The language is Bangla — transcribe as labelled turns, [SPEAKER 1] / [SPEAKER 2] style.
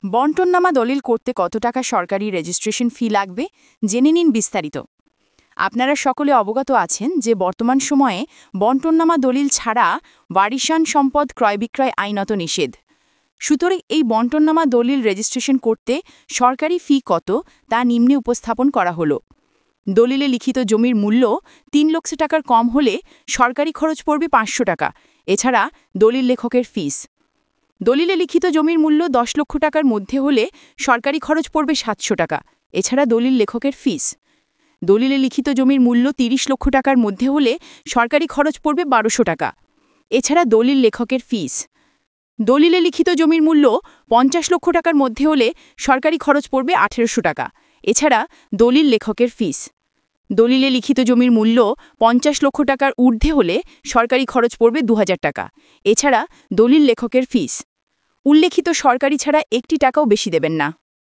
[SPEAKER 1] বন্টননামা দলিল করতে কত টাকা সরকারি রেজিস্ট্রেশন ফি লাগবে জেনে নিন বিস্তারিত। আপনারা সকলে অবগত আছেন যে বর্তমান সময়ে বন্টননামা দলিল ছাড়া ওয়ারিশান সম্পদ ক্রয়-বিক্রয় আইনত নিষেধ। সুতরাং এই বন্টননামা দলিল রেজিস্ট্রেশন করতে সরকারি ফি কত তা নিম্নে উপস্থাপন করা হলো। দলিলে লিখিত জমির মূল্য ৩ লক্ষ টাকার কম হলে সরকারি খরচ পড়বে ৫০০ টাকা। এছাড়া দলিল লেখকের ফিস। দলিলে লিখিত জমির মূল্য ১০ লক্ষ টাকার মধ্যে হলে সরকারি খরচ পড়বে ৭০০ টাকা। এছাড়া দলিল লেখকের ফিস। দলিলে লিখিত জমির মূল্য ৩০ লক্ষ টাকার মধ্যে হলে সরকারি খরচ পড়বে ১২০০ টাকা। এছাড়া দলিল লেখকের ফিস। দলিলে লিখিত জমির মূল্য ৫০ লক্ষ টাকার মধ্যে হলে সরকারি খরচ পড়বে ১৮০০ টাকা। এছাড়া দলিল লেখকের ফিস। দলিলে লিখিত জমির মূল্য ৫০ লক্ষ টাকার ঊর্ধ্বে হলে সরকারি খরচ পড়বে ২০০০ টাকা। এছাড়া দলিল লেখকের ফিস। উল্লেখিত সরকারি ছাড়া একটি টাকাও বেশি দেবেন না।